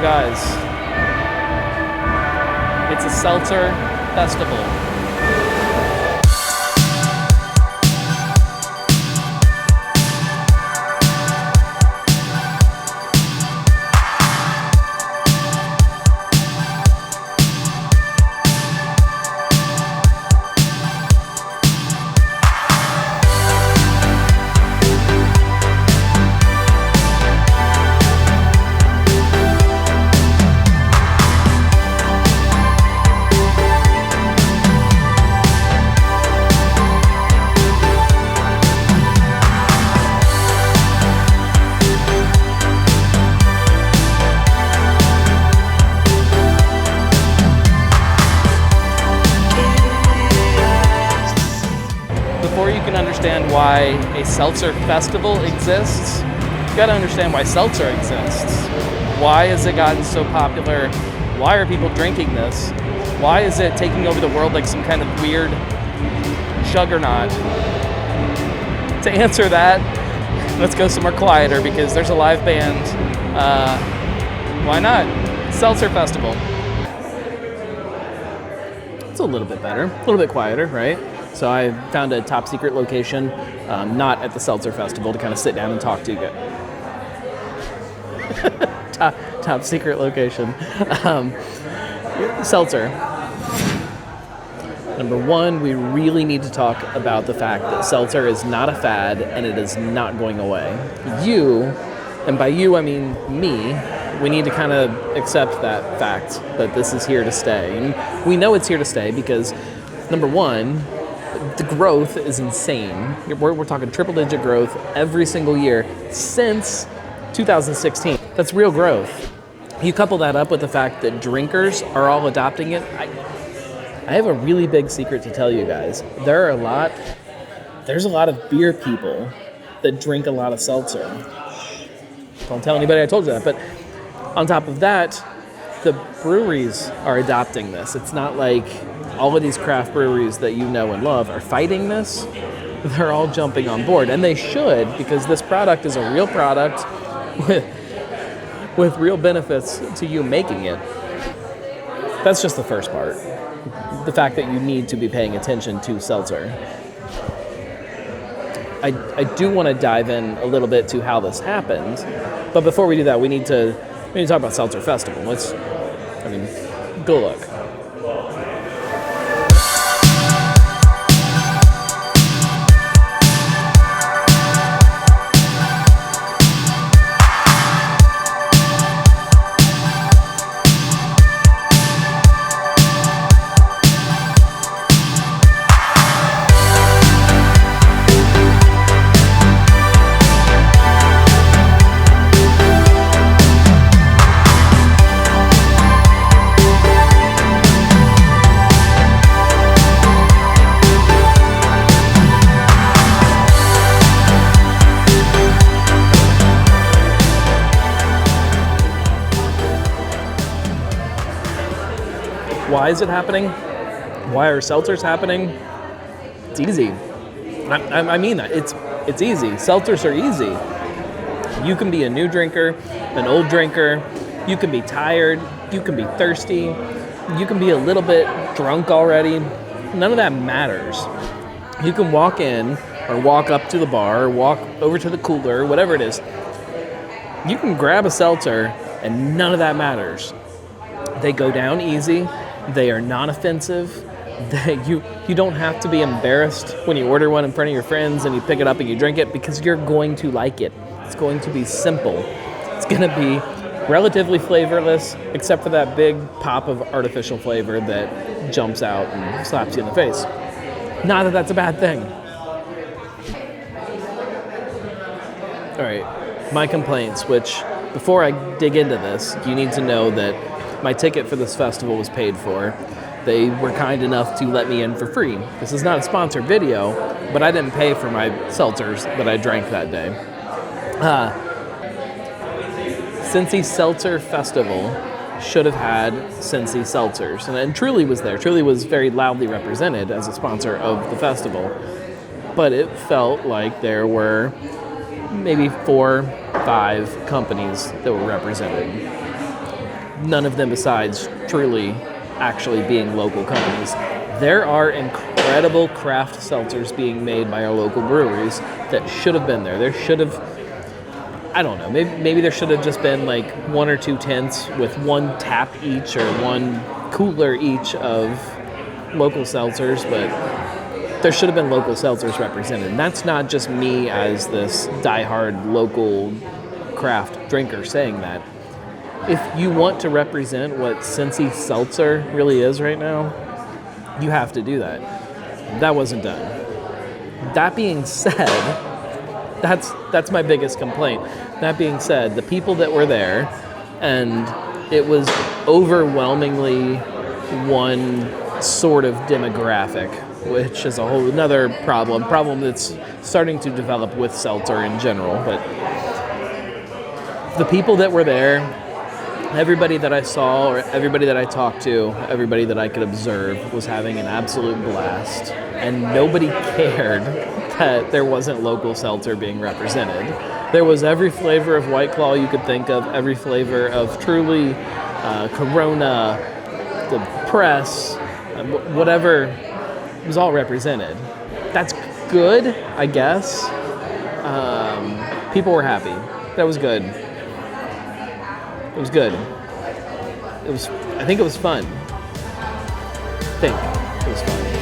guys, it's a Seltzer Festival. Before you can understand why a Seltzer Festival exists, you gotta understand why seltzer exists. Why has it gotten so popular? Why are people drinking this? Why is it taking over the world like some kind of weird juggernaut? To answer that, let's go somewhere quieter because there's a live band. Why not? Seltzer Festival. It's a little bit better, a little bit quieter, right? So I found a top secret location, not at the Seltzer Festival, to kind of sit down and talk to you. top secret location. Seltzer. Number one, we really need to talk about the fact that seltzer is not a fad and it is not going away. You, and by you I mean me, we need to kind of accept that fact that this is here to stay. And we know it's here to stay because, number one, the growth is insane. We're talking triple-digit growth every single year since 2016. That's real growth. You couple that up with the fact that drinkers are all adopting it. I have a really big secret to tell you guys. There's a lot of beer people that drink a lot of seltzer. Don't tell anybody I told you that. But on top of that, the breweries are adopting this. It's not like all of these craft breweries that you know and love are fighting this. They're all jumping on board, and they should, because this product is a real product with real benefits to you making it. That's just the first part. The fact that you need to be paying attention to seltzer. I do want to dive in a little bit to how this happened, but before we do that, we need to talk about Seltzer Festival. Go look. Why is it happening? Why are seltzers happening? It's easy. I mean that. It's easy. Seltzers are easy. You can be a new drinker, an old drinker. You can be tired. You can be thirsty. You can be a little bit drunk already. None of that matters. You can walk in or walk up to the bar or walk over to the cooler, whatever it is. You can grab a seltzer and none of that matters. They go down easy. They are non-offensive. You don't have to be embarrassed when you order one in front of your friends and you pick it up and you drink it because you're going to like it. It's going to be simple. It's going to be relatively flavorless, except for that big pop of artificial flavor that jumps out and slaps you in the face. Not that that's a bad thing. All right, my complaints, which before I dig into this, you need to know that my ticket for this festival was paid for. They were kind enough to let me in for free. This is not a sponsored video, but I didn't pay for my seltzers that I drank that day. Cincy Seltzer Festival should have had Cincy Seltzers, and Truly was there. Truly was very loudly represented as a sponsor of the festival, but it felt like there were maybe 4-5 companies that were represented. none of them besides truly actually being local companies. There are incredible craft seltzers being made by our local breweries that should have been there. There should have, I don't know, maybe there should have just been like 1 or 2 tents with 1 tap each or 1 cooler each of local seltzers, but there should have been local seltzers represented. And that's not just me as this diehard local craft drinker saying that. If you want to represent what Cincy Seltzer really is right now, you have to do that. That wasn't done. That being said, that's my biggest complaint. That being said, the people that were there, and it was overwhelmingly one sort of demographic, which is a whole another problem that's starting to develop with seltzer in general. But the people that were there, everybody that I saw or everybody that I talked to, everybody that I could observe was having an absolute blast. And nobody cared that there wasn't local seltzer being represented. There was every flavor of White Claw you could think of, every flavor of Truly, Corona, the Press, whatever, was all represented. That's good, I guess. People were happy. That was good. It was good. I think it was fun. I think it was fun.